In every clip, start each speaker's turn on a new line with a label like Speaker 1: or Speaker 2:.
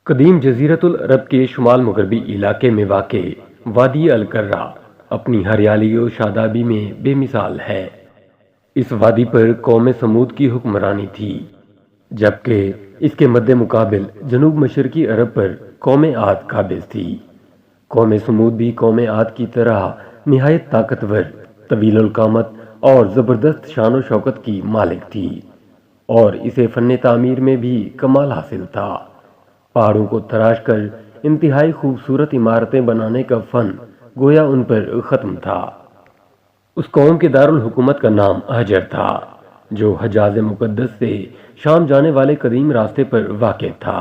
Speaker 1: قدیم جزیرۃ العرب کے شمال مغربی علاقے میں واقع وادی الکرہ اپنی ہریالی و شادابی میں بے مثال ہے۔ اس وادی پر قوم سمود کی حکمرانی تھی، جبکہ اس کے مد مقابل جنوب مشرقی عرب پر قوم عاد قابض تھی۔ قوم سمود بھی قوم عاد کی طرح نہایت طاقتور، طویل القامت اور زبردست شان و شوکت کی مالک تھی، اور اسے فن تعمیر میں بھی کمال حاصل تھا۔ پہاڑوں کو تراش کر انتہائی خوبصورت عمارتیں بنانے کا فن گویا ان پر ختم تھا۔ اس قوم کے دارالحکومت کا نام حجر تھا، جو حجاز مقدس سے شام جانے والے قدیم راستے پر واقع تھا۔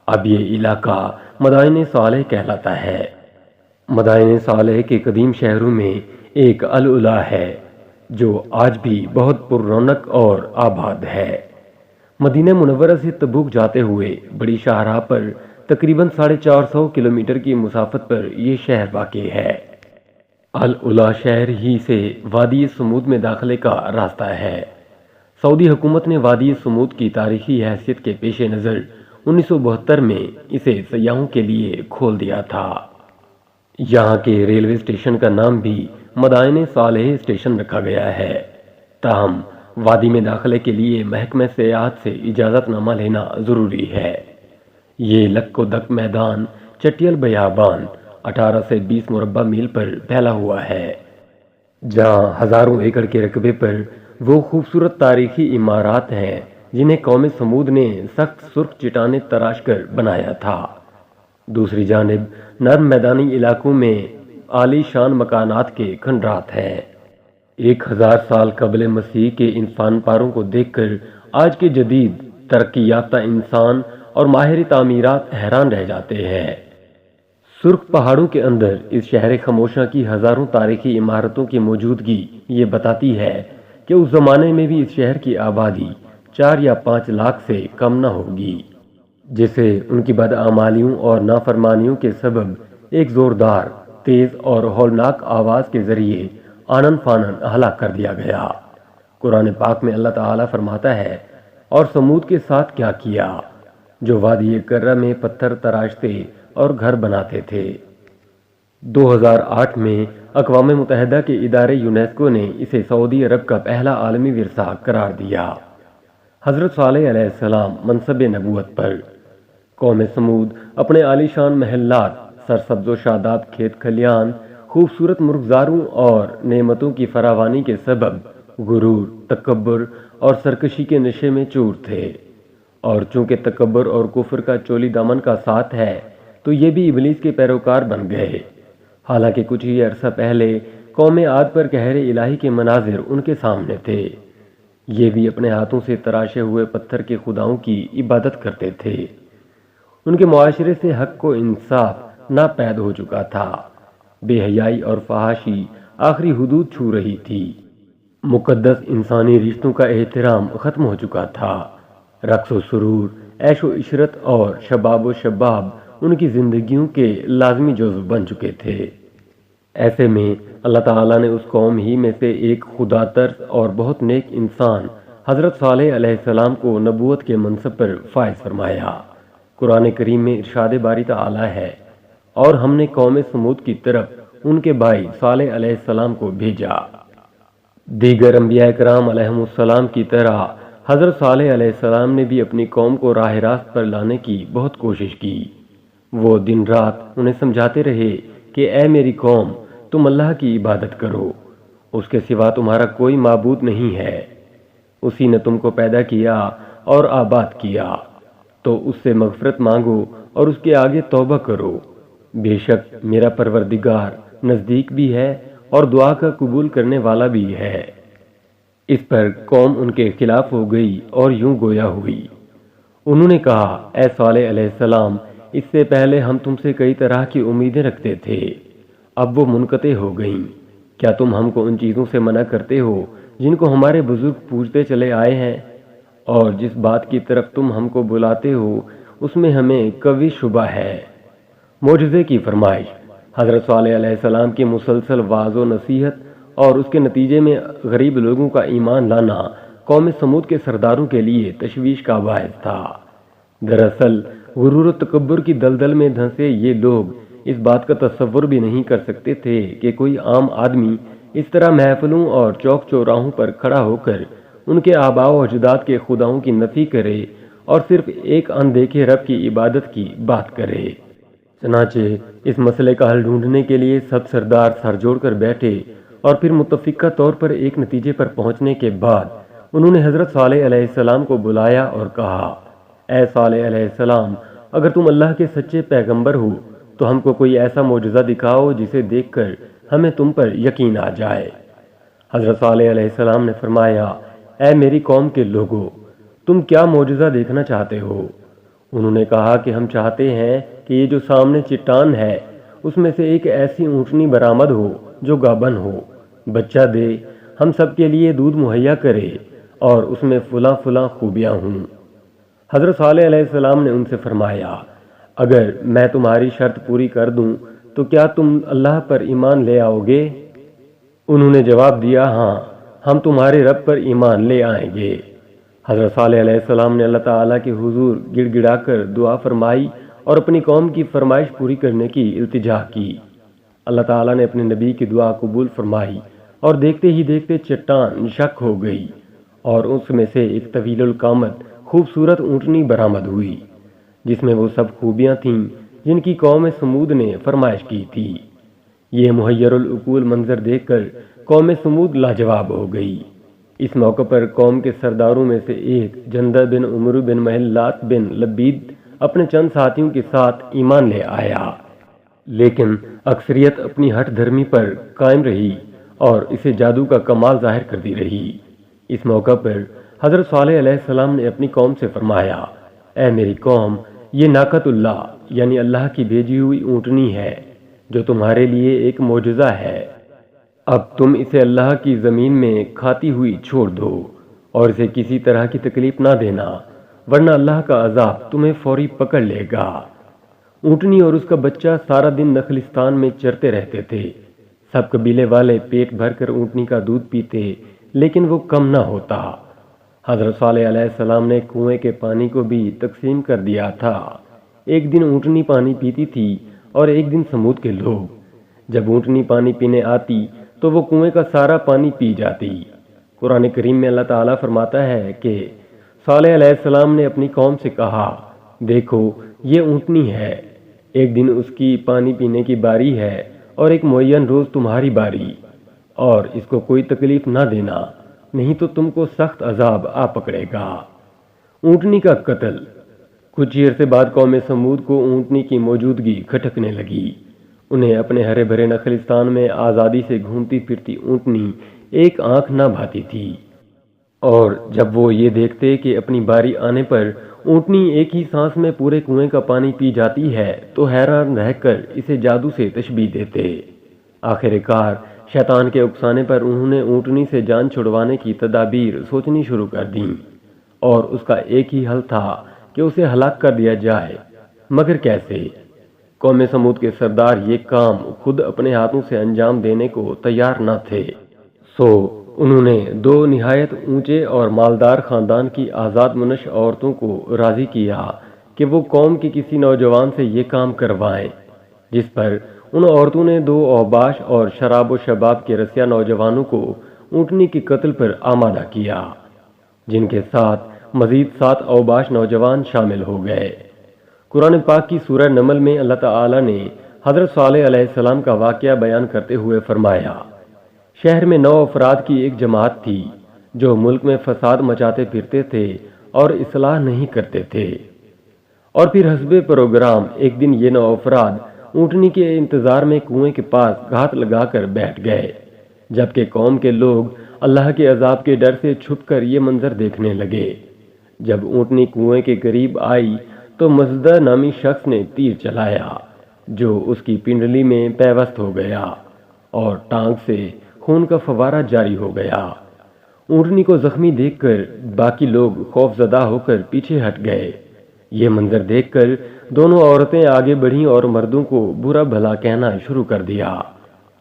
Speaker 1: اب یہ علاقہ مدائن صالح کہلاتا ہے۔ مدائن صالح کے قدیم شہروں میں ایک العلا ہے، جو آج بھی بہت پر رونق اور آباد ہے۔ مدینہ منورہ سے تبوک جاتے ہوئے بڑی شاہراہ پر تقریباً 450 کلومیٹر کی مسافت پر یہ شہر واقع ہے۔ العلا شہر ہی سے وادی سمود میں داخلے کا راستہ ہے۔ سعودی حکومت نے وادی سمود کی تاریخی حیثیت کے پیش نظر 1972 میں اسے سیاحوں کے لیے کھول دیا تھا۔ یہاں کے ریلوے اسٹیشن کا نام بھی مدائن صالح اسٹیشن رکھا گیا ہے۔ تاہم وادی میں داخلے کے لیے محکمہ سیاحت سے اجازت نامہ لینا ضروری ہے۔ یہ لک و دک میدان چٹیل بیابان 18 سے 20 مربع میل پر پھیلا ہوا ہے، جہاں ہزاروں ایکڑ کے رقبے پر وہ خوبصورت تاریخی عمارات ہیں جنہیں قوم سمود نے سخت سرخ چٹانیں تراش کر بنایا تھا۔ دوسری جانب نرم میدانی علاقوں میں عالی شان مکانات کے کھنڈرات ہیں۔ 1000 سال قبل مسیح کے ان فن پاروں کو دیکھ کر آج کے جدید ترقی یافتہ انسان اور ماہر تعمیرات حیران رہ جاتے ہیں۔ سرخ پہاڑوں کے اندر اس شہر خاموشاں کی ہزاروں تاریخی عمارتوں کی موجودگی یہ بتاتی ہے کہ اس زمانے میں بھی اس شہر کی آبادی 4 یا 5 لاکھ سے کم نہ ہوگی، جسے ان کی بدعمالیوں اور نافرمانیوں کے سبب ایک زوردار، تیز اور ہولناک آواز کے ذریعے آنن فانن ہلاک کر دیا گیا۔ قرآن پاک میں اللہ تعالیٰ فرماتا ہے، اور سمود کے ساتھ کیا کیا، جو وادی کرہ میں پتھر تراشتے اور گھر بناتے تھے۔ 2008 میں اقوام متحدہ کے ادارے یونیسکو نے اسے سعودی عرب کا پہلا عالمی ورثہ قرار دیا۔ حضرت صالح علیہ السلام منصب نبوت پر۔ قوم سمود اپنے عالی شان محلات، سرسبز و شاداب کھیت کھلیان، خوبصورت مرغزاروں اور نعمتوں کی فراوانی کے سبب غرور، تکبر اور سرکشی کے نشے میں چور تھے، اور چونکہ تکبر اور کفر کا چولی دامن کا ساتھ ہے تو یہ بھی ابلیس کے پیروکار بن گئے۔ حالانکہ کچھ ہی عرصہ پہلے قوم عاد پر قہر الہی کے مناظر ان کے سامنے تھے۔ یہ بھی اپنے ہاتھوں سے تراشے ہوئے پتھر کے خداؤں کی عبادت کرتے تھے۔ ان کے معاشرے سے حق و انصاف ناپید ہو چکا تھا۔ بے حیائی اور فحاشی آخری حدود چھو رہی تھی۔ مقدس انسانی رشتوں کا احترام ختم ہو چکا تھا۔ رقص و سرور، عیش و عشرت اور شباب و شباب ان کی زندگیوں کے لازمی جزو بن چکے تھے۔ ایسے میں اللہ تعالیٰ نے اس قوم ہی میں سے ایک خدا ترس اور بہت نیک انسان حضرت صالح علیہ السلام کو نبوت کے منصب پر فائز فرمایا۔ قرآن کریم میں ارشاد باری تعالیٰ ہے، اور ہم نے قوم سمود کی طرف ان کے بھائی صالح علیہ السلام کو بھیجا۔ دیگر انبیاء کرام علیہم السلام کی طرح حضرت صالح علیہ السلام نے بھی اپنی قوم کو راہ راست پر لانے کی بہت کوشش کی۔ وہ دن رات انہیں سمجھاتے رہے کہ اے میری قوم، تم اللہ کی عبادت کرو، اس کے سوا تمہارا کوئی معبود نہیں ہے۔ اسی نے تم کو پیدا کیا اور آباد کیا، تو اس سے مغفرت مانگو اور اس کے آگے توبہ کرو۔ بے شک میرا پروردگار نزدیک بھی ہے اور دعا کا قبول کرنے والا بھی ہے۔ اس پر قوم ان کے خلاف ہو گئی اور یوں گویا ہوئی۔ انہوں نے کہا، اے صالح علیہ السلام، اس سے پہلے ہم تم سے کئی طرح کی امیدیں رکھتے تھے، اب وہ منقطع ہو گئیں۔ کیا تم ہم کو ان چیزوں سے منع کرتے ہو جن کو ہمارے بزرگ پوجتے چلے آئے ہیں؟ اور جس بات کی طرف تم ہم کو بلاتے ہو اس میں ہمیں قوی شبہ ہے۔ معجزے کی فرمائش۔ حضرت صالح علیہ السلام کی مسلسل وعظ و نصیحت اور اس کے نتیجے میں غریب لوگوں کا ایمان لانا قوم سمود کے سرداروں کے لیے تشویش کا باعث تھا۔ دراصل غرور و تکبر کی دلدل میں دھنسے یہ لوگ اس بات کا تصور بھی نہیں کر سکتے تھے کہ کوئی عام آدمی اس طرح محفلوں اور چوک چوراہوں پر کھڑا ہو کر ان کے آباء و اجداد کے خداؤں کی نفی کرے اور صرف ایک اندیکھے رب کی عبادت کی بات کرے۔ چنانچہ اس مسئلے کا حل ڈھونڈنے کے لیے سب سردار سر جوڑ کر بیٹھے اور پھر متفقہ طور پر ایک نتیجے پر پہنچنے کے بعد انہوں نے حضرت صالح علیہ السلام کو بلایا اور کہا، اے صالح علیہ السلام، اگر تم اللہ کے سچے پیغمبر ہو تو ہم کو کوئی ایسا معجزہ دکھاؤ جسے دیکھ کر ہمیں تم پر یقین آ جائے۔ حضرت صالح علیہ السلام نے فرمایا، اے میری قوم کے لوگوں، تم کیا معجزہ دیکھنا چاہتے ہو؟ انہوں نے کہا کہ ہم چاہتے ہیں کہ یہ جو سامنے چٹان ہے اس میں سے ایک ایسی اونٹنی برآمد ہو جو گابن ہو، بچہ دے، ہم سب کے لیے دودھ مہیا کرے اور اس میں فلاں فلاں خوبیاں ہوں۔ حضرت صالح علیہ السلام نے ان سے فرمایا، اگر میں تمہاری شرط پوری کر دوں تو کیا تم اللہ پر ایمان لے آؤ گے؟ انہوں نے جواب دیا، ہاں، ہم تمہارے رب پر ایمان لے آئیں گے۔ حضرت صالح علیہ السلام نے اللہ تعالیٰ کے حضور گڑ گڑا کر دعا فرمائی اور اپنی قوم کی فرمائش پوری کرنے کی التجا کی۔ اللہ تعالیٰ نے اپنے نبی کی دعا قبول فرمائی اور دیکھتے ہی دیکھتے چٹان شق ہو گئی اور اس میں سے ایک طویل القامت خوبصورت اونٹنی برآمد ہوئی جس میں وہ سب خوبیاں تھیں جن کی قوم سمود نے فرمائش کی تھی۔ یہ محیر العقول منظر دیکھ کر قوم سمود لاجواب ہو گئی۔ اس موقع پر قوم کے سرداروں میں سے ایک جندہ بن عمرو بن محلات بن لبید اپنے چند ساتھیوں کے ساتھ ایمان لے آیا، لیکن اکثریت اپنی ہٹ دھرمی پر قائم رہی اور اسے جادو کا کمال ظاہر کرتی رہی۔ اس موقع پر حضرت صالح علیہ السلام نے اپنی قوم سے فرمایا، اے میری قوم، یہ ناقۃ اللہ یعنی اللہ کی بھیجی ہوئی اونٹنی ہے جو تمہارے لیے ایک معجزہ ہے۔ اب تم اسے اللہ کی زمین میں کھاتی ہوئی چھوڑ دو اور اسے کسی طرح کی تکلیف نہ دینا، ورنہ اللہ کا عذاب تمہیں فوری پکڑ لے گا۔ اونٹنی اور اس کا بچہ سارا دن نخلستان میں چرتے رہتے تھے۔ سب قبیلے والے پیٹ بھر کر اونٹنی کا دودھ پیتے لیکن وہ کم نہ ہوتا۔ حضرت صالح علیہ السلام نے کنویں کے پانی کو بھی تقسیم کر دیا تھا۔ ایک دن اونٹنی پانی پیتی تھی اور ایک دن سمود کے لوگ۔ جب اونٹنی پانی پینے آتی تو وہ کنویں کا سارا پانی پی جاتی۔ قرآن کریم میں اللہ تعالیٰ فرماتا ہے کہ صالح علیہ السلام نے اپنی قوم سے کہا، دیکھو یہ اونٹنی ہے، ایک دن اس کی پانی پینے کی باری ہے اور ایک معین روز تمہاری باری، اور اس کو کوئی تکلیف نہ دینا، نہیں تو تم کو سخت عذاب آ پکڑے گا۔ اونٹنی کا قتل۔ کچھ عرصے بعد قوم سمود کو اونٹنی کی موجودگی کھٹکنے لگی۔ انہیں اپنے ہرے بھرے نخلستان میں آزادی سے گھومتی پھرتی اونٹنی ایک آنکھ نہ بھاتی تھی، اور جب وہ یہ دیکھتے کہ اپنی باری آنے پر اونٹنی ایک ہی سانس میں پورے کنویں کا پانی پی جاتی ہے تو حیران رہ کر اسے جادو سے تشبیہ دیتے۔ آخر کار شیطان کے اکسانے پر انہوں نے اونٹنی سے جان چھڑوانے کی تدابیر سوچنی شروع کر دیں، اور اس کا ایک ہی حل تھا کہ اسے ہلاک کر دیا جائے، مگر کیسے؟ قوم سمود کے سردار یہ کام خود اپنے ہاتھوں سے انجام دینے کو تیار نہ تھے، سو انہوں نے دو نہایت اونچے اور مالدار خاندان کی آزاد منش عورتوں کو راضی کیا کہ وہ قوم کے کسی نوجوان سے یہ کام کروائیں، جس پر ان عورتوں نے دو اوباش اور شراب و شباب کے رسیا نوجوانوں کو اونٹنی کے قتل پر آمادہ کیا، جن کے ساتھ مزید 7 اوباش نوجوان شامل ہو گئے۔ قرآن پاک کی سورہ نمل میں اللہ تعالیٰ نے حضرت صالح علیہ السلام کا واقعہ بیان کرتے ہوئے فرمایا، شہر میں 9 افراد کی ایک جماعت تھی جو ملک میں فساد مچاتے پھرتے تھے اور اصلاح نہیں کرتے تھے، اور پھر حسب پروگرام ایک دن یہ 9 افراد اونٹنی کے انتظار میں کنویں کے پاس گھات لگا کر بیٹھ گئے، جبکہ قوم کے لوگ اللہ کے عذاب کے ڈر سے چھپ کر یہ منظر دیکھنے لگے۔ جب اونٹنی کنویں کے قریب آئی تو مزدہ نامی شخص نے تیر چلایا جو اس کی پنڈلی میں پیوست ہو گیا اور ٹانگ سے خون کا فوارہ جاری ہو گیا۔ اونٹنی کو زخمی دیکھ کر باقی لوگ خوف زدہ ہو کر پیچھے ہٹ گئے۔ یہ منظر دیکھ کر دونوں عورتیں آگے بڑھیں اور مردوں کو برا بھلا کہنا شروع کر دیا،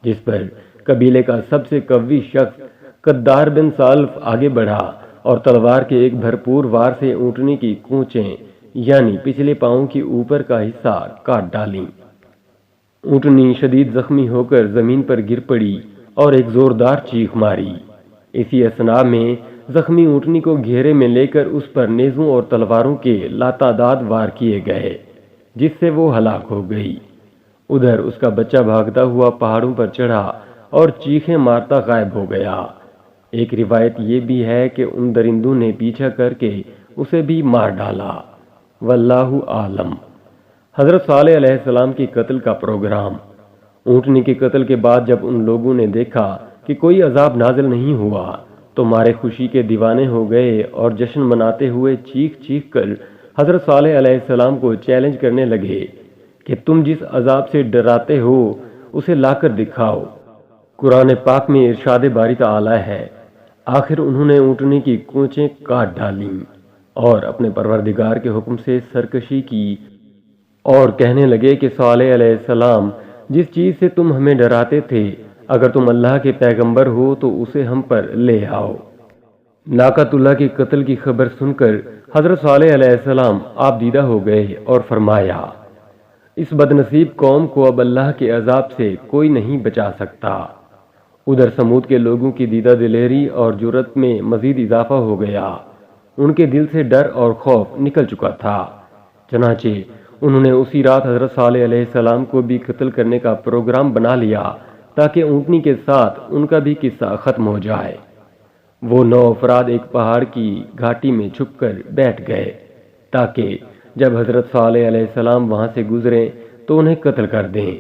Speaker 1: جس پر قبیلے کا سب سے قوی شخص قدار بن سالف آگے بڑھا اور تلوار کے ایک بھرپور وار سے اونٹنی کی کونچیں یعنی پچھلے پاؤں کے اوپر کا حصہ کاٹ ڈالیں۔ اونٹنی شدید زخمی ہو کر زمین پر گر پڑی اور ایک زوردار چیخ ماری۔ اسی اثناء میں زخمی اونٹنی کو گھیرے میں لے کر اس پر نیزوں اور تلواروں کے لاتعداد وار کیے گئے، جس سے وہ ہلاک ہو گئی۔ ادھر اس کا بچہ بھاگتا ہوا پہاڑوں پر چڑھا اور چیخیں مارتا غائب ہو گیا۔ ایک روایت یہ بھی ہے کہ ان درندوں نے پیچھا کر کے اسے بھی مار ڈالا۔ واللہ عالم۔ حضرت صالح علیہ السلام کی قتل کا پروگرام۔ اونٹنی کے قتل کے بعد جب ان لوگوں نے دیکھا کہ کوئی عذاب نازل نہیں ہوا تو مارے خوشی کے دیوانے ہو گئے اور جشن مناتے ہوئے چیخ چیخ کر حضرت صالح علیہ السلام کو چیلنج کرنے لگے کہ تم جس عذاب سے ڈراتے ہو اسے لا کر دکھاؤ۔ قرآن پاک میں ارشاد باری تعالی ہے، آخر انہوں نے اونٹنی کی کونچیں کاٹ ڈالیں اور اپنے پروردگار کے حکم سے سرکشی کی اور کہنے لگے کہ صالح علیہ السلام، جس چیز سے تم ہمیں ڈراتے تھے، اگر تم اللہ کے پیغمبر ہو تو اسے ہم پر لے آؤ۔ ناقۃ اللہ کے قتل کی خبر سن کر حضرت صالح علیہ السلام آپ دیدہ ہو گئے اور فرمایا، اس بدنصیب قوم کو اب اللہ کے عذاب سے کوئی نہیں بچا سکتا۔ ادھر سمود کے لوگوں کی دیدہ دلیری اور جرأت میں مزید اضافہ ہو گیا۔ ان کے دل سے ڈر اور خوف نکل چکا تھا، چنانچہ انہوں نے اسی رات حضرت صالح علیہ السلام کو بھی قتل کرنے کا پروگرام بنا لیا تاکہ اونٹنی کے ساتھ ان کا بھی قصہ ختم ہو جائے۔ وہ 9 افراد ایک پہاڑ کی گھاٹی میں چھپ کر بیٹھ گئے تاکہ جب حضرت صالح علیہ السلام وہاں سے گزریں تو انہیں قتل کر دیں،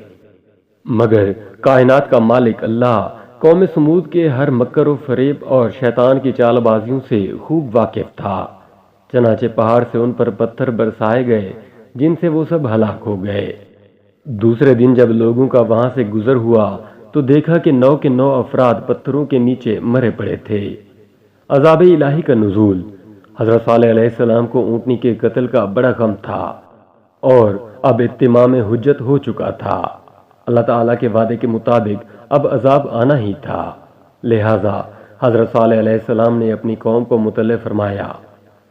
Speaker 1: مگر کائنات کا مالک اللہ قوم سمود کے ہر مکر و فریب اور شیطان کی چال بازیوں سے خوب واقف تھا، چنانچہ پہاڑ سے ان پر پتھر برسائے گئے جن سے وہ سب ہلاک ہو گئے۔ دوسرے دن جب لوگوں کا وہاں سے گزر ہوا تو دیکھا کہ 9 کے 9 افراد پتھروں کے نیچے مرے پڑے تھے۔ عذاب الہی کا نزول۔ حضرت صالح علیہ السلام کو اونٹنی کے قتل کا بڑا غم تھا اور اب اتمام حجت ہو چکا تھا۔ اللہ تعالیٰ کے وعدے کے مطابق اب عذاب آنا ہی تھا، لہٰذا حضرت صالح علیہ السلام نے اپنی قوم کو مطلع فرمایا،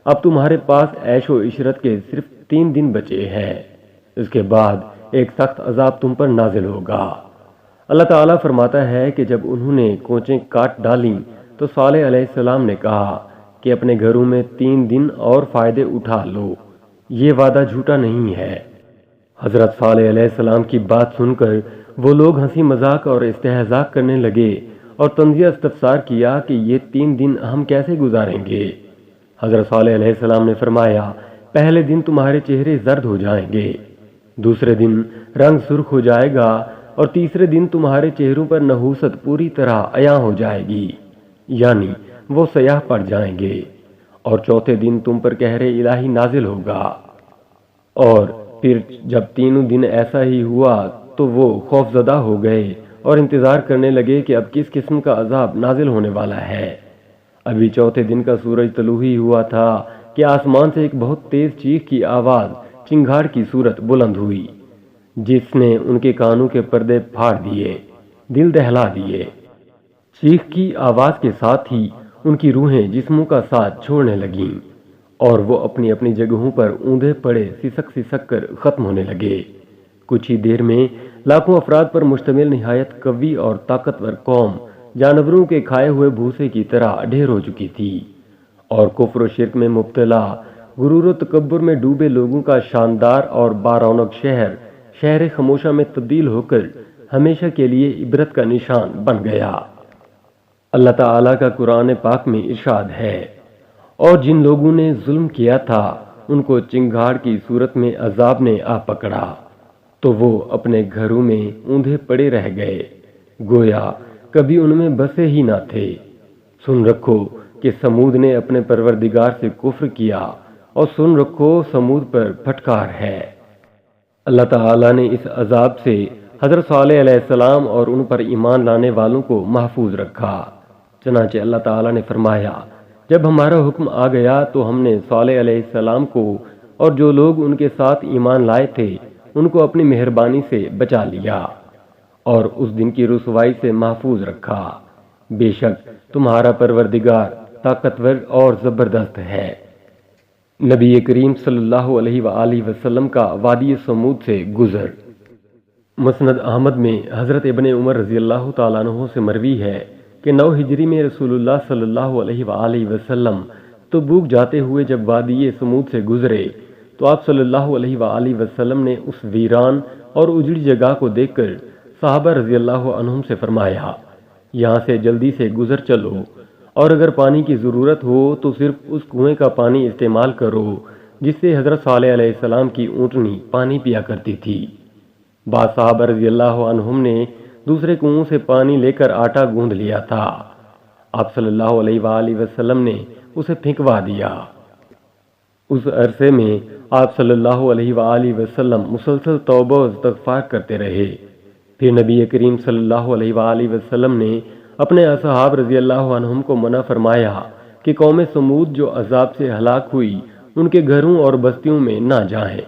Speaker 1: اب تمہارے پاس عیش و عشرت کے صرف 3 دن بچے ہیں، اس کے بعد ایک سخت عذاب تم پر نازل ہوگا۔ اللہ تعالیٰ فرماتا ہے کہ جب انہوں نے کونچیں کاٹ ڈالیں تو صالح علیہ السلام نے کہا کہ اپنے گھروں میں 3 دن اور فائدے اٹھا لو، یہ وعدہ جھوٹا نہیں ہے۔ حضرت صالح علیہ السلام کی بات سن کر وہ لوگ ہنسی مذاق اور استہزاء کرنے لگے اور طنزیہ استفسار کیا کہ یہ 3 دن ہم کیسے گزاریں گے۔ حضرت صالح علیہ السلام نے فرمایا، پہلے دن تمہارے چہرے زرد ہو جائیں گے، دوسرے دن رنگ سرخ ہو جائے گا اور تیسرے دن تمہارے چہروں پر نحوست پوری طرح عیاں ہو جائے گی، یعنی وہ سیاہ پڑ جائیں گے، اور چوتھے دن تم پر قہر الہی نازل ہوگا۔ اور پھر جب 3 دن ایسا ہی ہوا تو وہ خوف زدہ ہو گئے اور انتظار کرنے لگے کہ اب کس قسم کا عذاب نازل ہونے والا ہے۔ ابھی چوتھے دن کا سورج طلوع ہی ہوا تھا کہ آسمان سے ایک بہت تیز چیخ کی آواز چنگھاڑ کی صورت بلند ہوئی، جس نے ان کے کانوں کے پردے پھاڑ دیے، دل دہلا دیے۔ چیخ کی آواز کے ساتھ ہی ان کی روحیں جسموں کا ساتھ چھوڑنے لگیں اور وہ اپنی اپنی جگہوں پر اوندھے پڑے سسک سسک کر ختم ہونے لگے۔ کچھ ہی دیر میں لاکھوں افراد پر مشتمل نہایت قوی اور طاقتور قوم جانوروں کے کھائے ہوئے بھوسے کی طرح ڈھیر ہو چکی تھی، اور کفر و شرک میں مبتلا، غرور و تکبر میں ڈوبے لوگوں کا شاندار اور بارونق شہر خموشہ میں تبدیل ہو کر ہمیشہ کے لیے عبرت کا نشان بن گیا۔ اللہ تعالیٰ کا قرآن پاک میں ارشاد ہے، اور جن لوگوں نے ظلم کیا تھا ان کو چنگھاڑ کی صورت میں عذاب نے آ پکڑا تو وہ اپنے گھروں میں اوندھے پڑے رہ گئے، گویا کبھی ان میں بسے ہی نہ تھے۔ سن رکھو کہ سمود نے اپنے پروردگار سے کفر کیا، اور سن رکھو سمود پر پھٹکار ہے۔ اللہ تعالیٰ نے اس عذاب سے حضرت صالح علیہ السلام اور ان پر ایمان لانے والوں کو محفوظ رکھا، چنانچہ اللہ تعالیٰ نے فرمایا، جب ہمارا حکم آ گیا تو ہم نے صالح علیہ السلام کو اور جو لوگ ان کے ساتھ ایمان لائے تھے ان کو اپنی مہربانی سے بچا لیا اور اس دن کی رسوائی سے محفوظ رکھا۔ بے شک تمہارا پروردگار طاقتور اور زبردست ہے۔ نبی کریم صلی اللہ علیہ وآلہ وسلم کا وادی سمود سے گزر۔ مسند احمد میں حضرت ابن عمر رضی اللہ تعالیٰ عنہ سے مروی ہے کہ 9 ہجری میں رسول اللہ صلی اللہ علیہ وآلہ وسلم تبوک جاتے ہوئے جب وادی سمود سے گزرے تو آپ صلی اللہ علیہ وآلہ وسلم نے اس ویران اور اجڑی جگہ کو دیکھ کر صحابہ رضی اللہ عنہم سے فرمایا، یہاں سے جلدی سے گزر چلو، اور اگر پانی کی ضرورت ہو تو صرف اس کنویں کا پانی استعمال کرو جس سے حضرت صالح علیہ السلام کی اونٹنی پانی پیا کرتی تھی۔ بعض صحابہ رضی اللہ عنہم نے دوسرے کنویں سے پانی لے کر آٹا گوندھ لیا تھا۔ آپ صلی اللہ علیہ وآلہ وسلم نے اسے پھینکوا دیا۔ اس عرصے میں آپ صلی اللہ علیہ وآلہ وسلم مسلسل توبہ و استغفار کرتے رہے۔ پھر نبی کریم صلی اللہ علیہ وآلہ وسلم نے اپنے اصحاب رضی اللہ عنہم کو منع فرمایا کہ قوم سمود جو عذاب سے ہلاک ہوئی ان کے گھروں اور بستیوں میں نہ جائیں،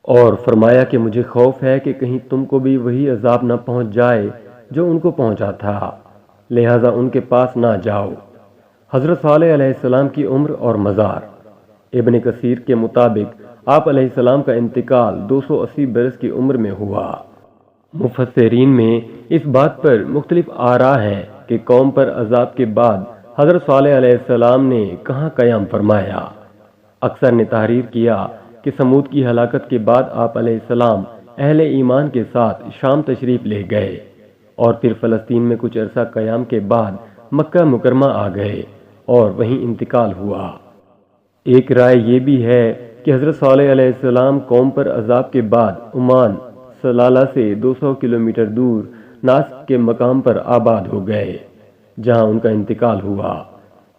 Speaker 1: اور فرمایا کہ مجھے خوف ہے کہ کہیں تم کو بھی وہی عذاب نہ پہنچ جائے جو ان کو پہنچا تھا، لہٰذا ان کے پاس نہ جاؤ۔ حضرت صالح علیہ السلام کی عمر اور مزار۔ ابن کثیر کے مطابق آپ علیہ السلام کا انتقال 280 برس کی عمر میں ہوا۔ مفسرین میں اس بات پر مختلف آراء ہیں کہ قوم پر عذاب کے بعد حضرت صالح علیہ السلام نے کہاں قیام فرمایا۔ اکثر نے تحریر کیا کہ سمود کی ہلاکت کے بعد آپ علیہ السلام اہل ایمان کے ساتھ شام تشریف لے گئے اور پھر فلسطین میں کچھ عرصہ قیام کے بعد مکہ مکرمہ آ گئے اور وہیں انتقال ہوا۔ ایک رائے یہ بھی ہے کہ حضرت صالح علیہ السلام قوم پر عذاب کے بعد عمان سلالہ سے 200 کلومیٹر دور ناسک کے مقام پر آباد ہو گئے جہاں ان کا انتقال ہوا۔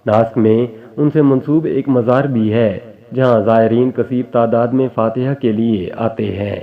Speaker 1: ناسک میں ان سے منسوب ایک مزار بھی ہے جہاں زائرین کثیر تعداد میں فاتحہ کے لیے آتے ہیں۔